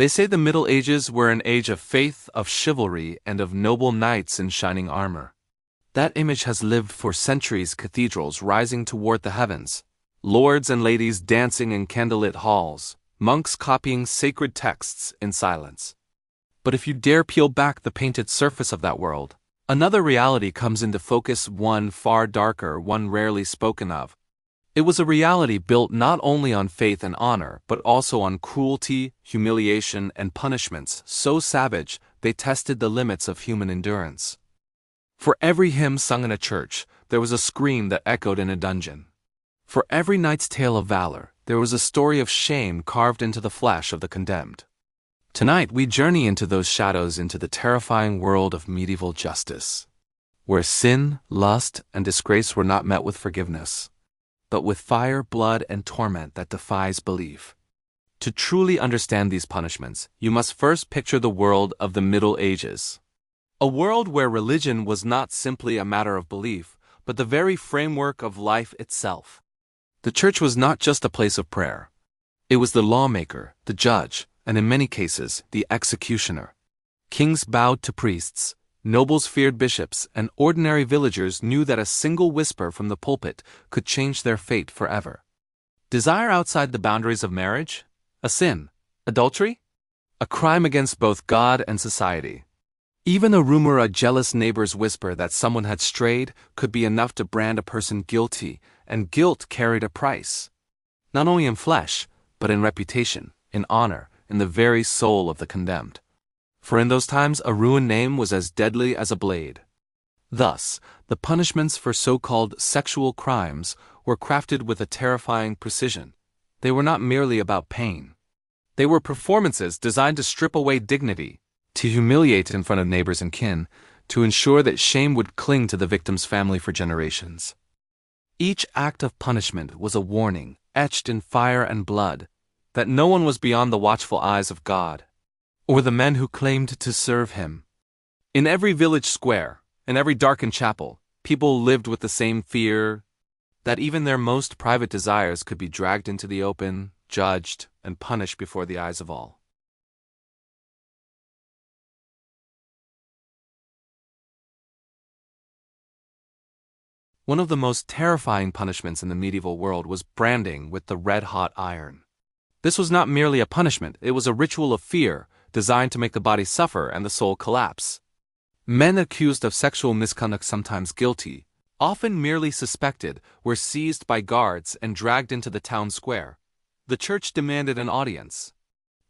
They say the Middle Ages were an age of faith, of chivalry, and of noble knights in shining armor. That image has lived for centuries, cathedrals rising toward the heavens, lords and ladies dancing in candlelit halls, monks copying sacred texts in silence. But if you dare peel back the painted surface of that world, another reality comes into focus, one far darker, one rarely spoken of. It was a reality built not only on faith and honor, but also on cruelty, humiliation, and punishments so savage they tested the limits of human endurance. For every hymn sung in a church, there was a scream that echoed in a dungeon. For every knight's tale of valor, there was a story of shame carved into the flesh of the condemned. Tonight we journey into those shadows, into the terrifying world of medieval justice, where sin, lust, and disgrace were not met with forgiveness, but with fire, blood, and torment that defies belief. To truly understand these punishments, you must first picture the world of the Middle Ages. A world where religion was not simply a matter of belief, but the very framework of life itself. The church was not just a place of prayer. It was the lawmaker, the judge, and in many cases, the executioner. Kings bowed to priests, nobles feared bishops, and ordinary villagers knew that a single whisper from the pulpit could change their fate forever. Desire outside the boundaries of marriage? A sin. Adultery? A crime against both God and society. Even a rumor, a jealous neighbor's whisper that someone had strayed, could be enough to brand a person guilty, and guilt carried a price. Not only in flesh, but in reputation, in honor, in the very soul of the condemned. For in those times a ruined name was as deadly as a blade. Thus, the punishments for so-called sexual crimes were crafted with a terrifying precision. They were not merely about pain. They were performances designed to strip away dignity, to humiliate in front of neighbors and kin, to ensure that shame would cling to the victim's family for generations. Each act of punishment was a warning, etched in fire and blood, that no one was beyond the watchful eyes of God, or the men who claimed to serve him. In every village square, in every darkened chapel, people lived with the same fear that even their most private desires could be dragged into the open, judged, and punished before the eyes of all. One of the most terrifying punishments in the medieval world was branding with the red-hot iron. This was not merely a punishment, it was a ritual of fear, designed to make the body suffer and the soul collapse. Men accused of sexual misconduct, sometimes guilty, often merely suspected, were seized by guards and dragged into the town square. The church demanded an audience.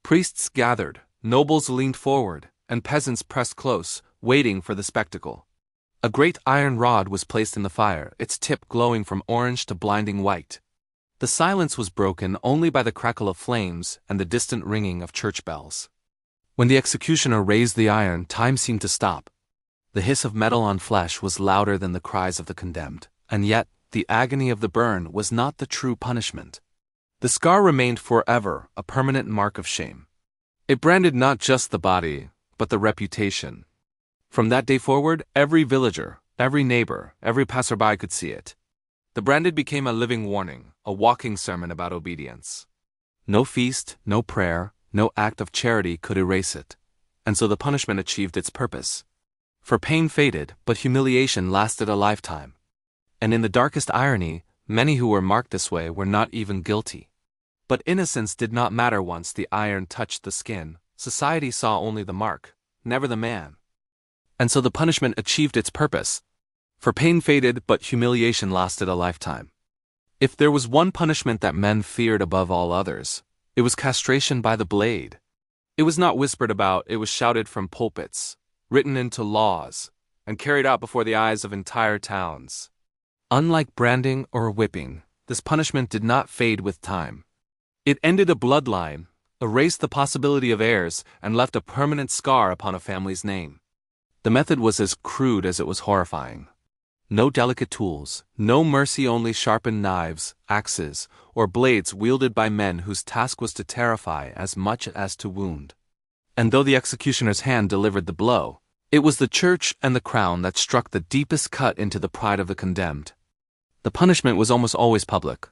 Priests gathered, nobles leaned forward, and peasants pressed close, waiting for the spectacle. A great iron rod was placed in the fire, its tip glowing from orange to blinding white. The silence was broken only by the crackle of flames and the distant ringing of church bells. When the executioner raised the iron, time seemed to stop. The hiss of metal on flesh was louder than the cries of the condemned, and yet the agony of the burn was not the true punishment. The scar remained forever, a permanent mark of shame. It branded not just the body, but the reputation. From that day forward, every villager, every neighbor, every passerby could see it. The branded became a living warning, a walking sermon about obedience. No feast, no prayer, no act of charity could erase it, and so the punishment achieved its purpose. For pain faded, but humiliation lasted a lifetime. And in the darkest irony, many who were marked this way were not even guilty. But innocence did not matter once the iron touched the skin. Society saw only the mark, never the man. And so the punishment achieved its purpose. For pain faded, but humiliation lasted a lifetime. If there was one punishment that men feared above all others, it was castration by the blade. It was not whispered about, it was shouted from pulpits, written into laws, and carried out before the eyes of entire towns. Unlike branding or whipping, this punishment did not fade with time. It ended a bloodline, erased the possibility of heirs, and left a permanent scar upon a family's name. The method was as crude as it was horrifying. No delicate tools, no mercy, only sharpened knives, axes, or blades wielded by men whose task was to terrify as much as to wound. And though the executioner's hand delivered the blow, it was the church and the crown that struck the deepest cut into the pride of the condemned. The punishment was almost always public.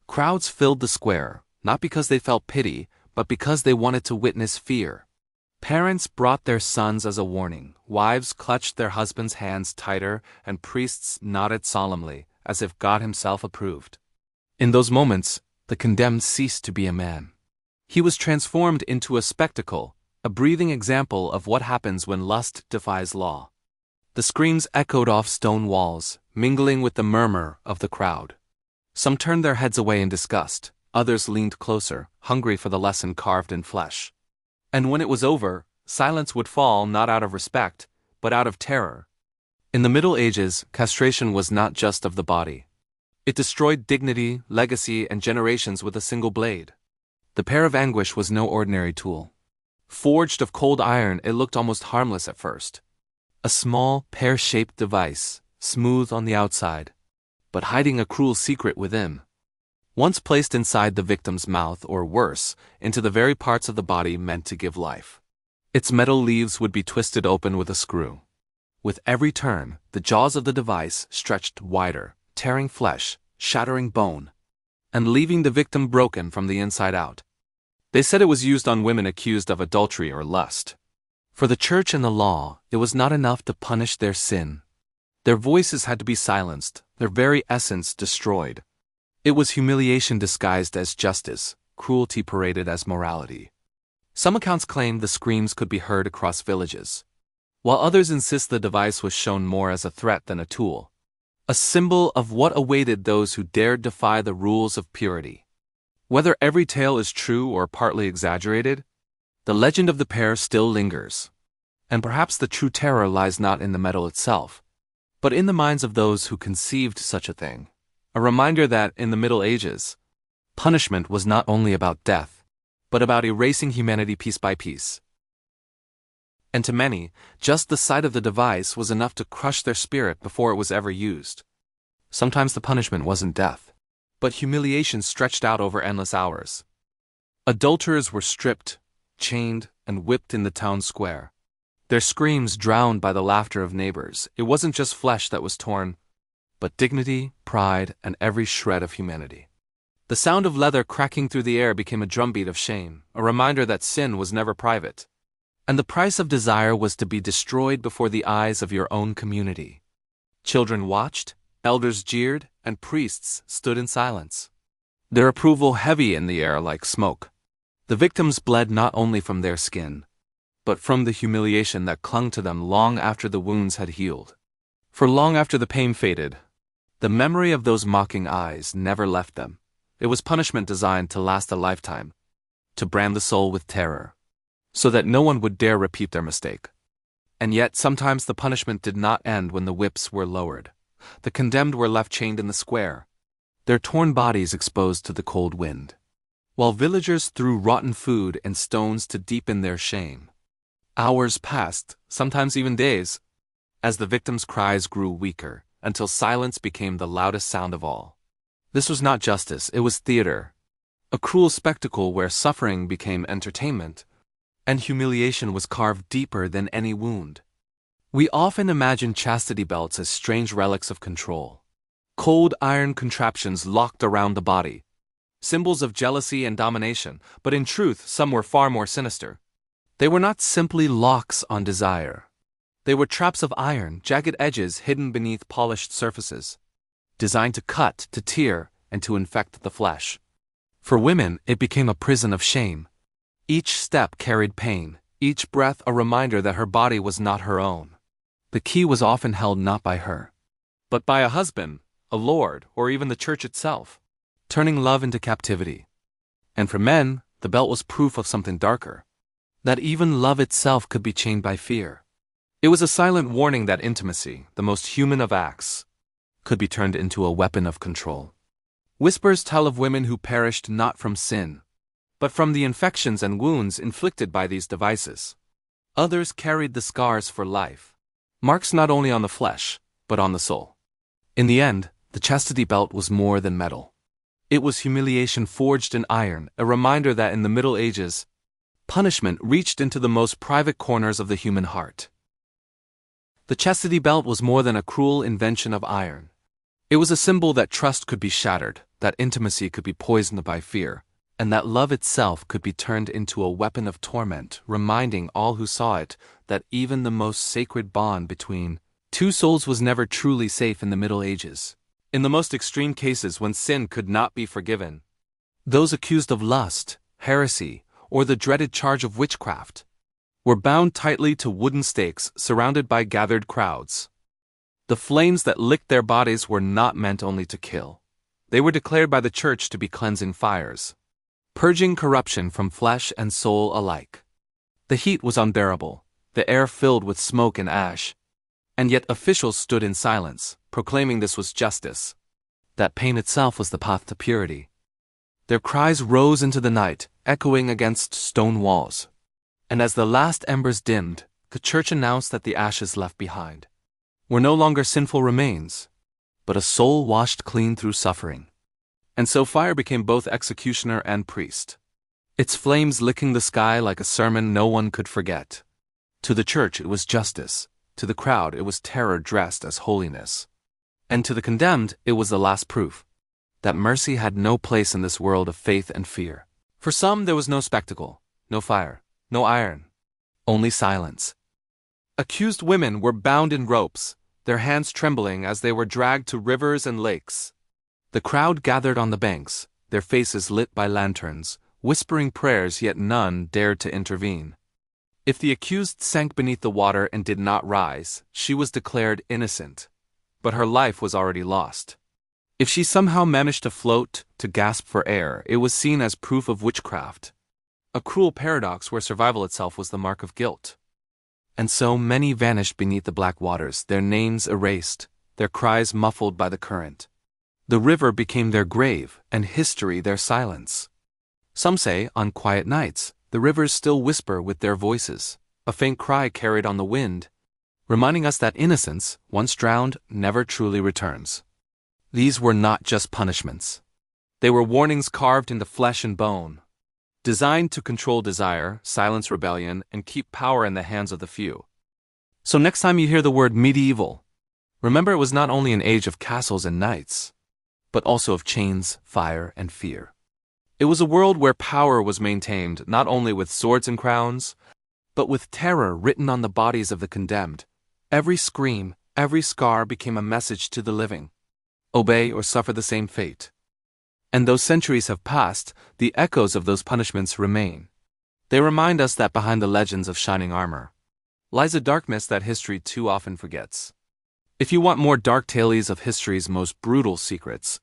Crowds filled the square, not because they felt pity, but because they wanted to witness fear. Parents brought their sons as a warning, wives clutched their husbands' hands tighter, and priests nodded solemnly, as if God himself approved. In those moments, the condemned ceased to be a man. He was transformed into a spectacle, a breathing example of what happens when lust defies law. The screams echoed off stone walls, mingling with the murmur of the crowd. Some turned their heads away in disgust, others leaned closer, hungry for the lesson carved in flesh. And when it was over, silence would fall not out of respect, but out of terror. In the Middle Ages, castration was not just of the body. It destroyed dignity, legacy, and generations with a single blade. The pear of anguish was no ordinary tool. Forged of cold iron, it looked almost harmless at first. A small, pear-shaped device, smooth on the outside, but hiding a cruel secret within. Once placed inside the victim's mouth, or worse, into the very parts of the body meant to give life, its metal leaves would be twisted open with a screw. With every turn, the jaws of the device stretched wider, tearing flesh, shattering bone, and leaving the victim broken from the inside out. They said it was used on women accused of adultery or lust. For the church and the law, it was not enough to punish their sin. Their voices had to be silenced, their very essence destroyed. It was humiliation disguised as justice, cruelty paraded as morality. Some accounts claim the screams could be heard across villages, while others insist the device was shown more as a threat than a tool, a symbol of what awaited those who dared defy the rules of purity. Whether every tale is true or partly exaggerated, the legend of the pear still lingers. And perhaps the true terror lies not in the metal itself, but in the minds of those who conceived such a thing. A reminder that, in the Middle Ages, punishment was not only about death, but about erasing humanity piece by piece. And to many, just the sight of the device was enough to crush their spirit before it was ever used. Sometimes the punishment wasn't death, but humiliation stretched out over endless hours. Adulterers were stripped, chained, and whipped in the town square. Their screams drowned by the laughter of neighbors. It wasn't just flesh that was torn, but dignity, pride, and every shred of humanity. The sound of leather cracking through the air became a drumbeat of shame, a reminder that sin was never private. And the price of desire was to be destroyed before the eyes of your own community. Children watched, elders jeered, and priests stood in silence, their approval heavy in the air like smoke. The victims bled not only from their skin, but from the humiliation that clung to them long after the wounds had healed. For long after the pain faded, the memory of those mocking eyes never left them. It was punishment designed to last a lifetime, to brand the soul with terror, so that no one would dare repeat their mistake. And yet sometimes the punishment did not end when the whips were lowered. The condemned were left chained in the square, their torn bodies exposed to the cold wind, while villagers threw rotten food and stones to deepen their shame. Hours passed, sometimes even days, as the victims' cries grew weaker, until silence became the loudest sound of all. This was not justice, it was theater, a cruel spectacle where suffering became entertainment, and humiliation was carved deeper than any wound. We often imagine chastity belts as strange relics of control, cold iron contraptions locked around the body, symbols of jealousy and domination, but in truth some were far more sinister. They were not simply locks on desire. They were traps of iron, jagged edges hidden beneath polished surfaces, designed to cut, to tear, and to infect the flesh. For women, it became a prison of shame. Each step carried pain, each breath a reminder that her body was not her own. The key was often held not by her, but by a husband, a lord, or even the church itself, turning love into captivity. And for men, the belt was proof of something darker, that even love itself could be chained by fear. It was a silent warning that intimacy, the most human of acts, could be turned into a weapon of control. Whispers tell of women who perished not from sin, but from the infections and wounds inflicted by these devices. Others carried the scars for life, marks not only on the flesh, but on the soul. In the end, the chastity belt was more than metal. It was humiliation forged in iron, a reminder that in the Middle Ages, punishment reached into the most private corners of the human heart. The chastity belt was more than a cruel invention of iron. It was a symbol that trust could be shattered, that intimacy could be poisoned by fear, and that love itself could be turned into a weapon of torment, reminding all who saw it that even the most sacred bond between two souls was never truly safe in the Middle Ages. In the most extreme cases when sin could not be forgiven, those accused of lust, heresy, or the dreaded charge of witchcraft were bound tightly to wooden stakes surrounded by gathered crowds. The flames that licked their bodies were not meant only to kill. They were declared by the church to be cleansing fires, purging corruption from flesh and soul alike. The heat was unbearable, the air filled with smoke and ash, and yet officials stood in silence, proclaiming this was justice, that pain itself was the path to purity. Their cries rose into the night, echoing against stone walls. And as the last embers dimmed, the church announced that the ashes left behind were no longer sinful remains, but a soul washed clean through suffering. And so fire became both executioner and priest, its flames licking the sky like a sermon no one could forget. To the church it was justice, to the crowd it was terror dressed as holiness, and to the condemned it was the last proof that mercy had no place in this world of faith and fear. For some there was no spectacle, no fire, no iron, only silence. Accused women were bound in ropes, their hands trembling as they were dragged to rivers and lakes. The crowd gathered on the banks, their faces lit by lanterns, whispering prayers, yet none dared to intervene. If the accused sank beneath the water and did not rise, she was declared innocent, but her life was already lost. If she somehow managed to float, to gasp for air, it was seen as proof of witchcraft, a cruel paradox where survival itself was the mark of guilt. And so many vanished beneath the black waters, their names erased, their cries muffled by the current. The river became their grave, and history their silence. Some say, on quiet nights, the rivers still whisper with their voices, a faint cry carried on the wind, reminding us that innocence, once drowned, never truly returns. These were not just punishments. They were warnings carved into flesh and bone, designed to control desire, silence rebellion, and keep power in the hands of the few. So next time you hear the word medieval, remember it was not only an age of castles and knights, but also of chains, fire, and fear. It was a world where power was maintained not only with swords and crowns, but with terror written on the bodies of the condemned. Every scream, every scar became a message to the living: obey or suffer the same fate. And though centuries have passed, the echoes of those punishments remain. They remind us that behind the legends of shining armor lies a darkness that history too often forgets. If you want more dark tales of history's most brutal secrets,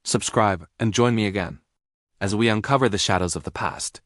subscribe and join me again as we uncover the shadows of the past.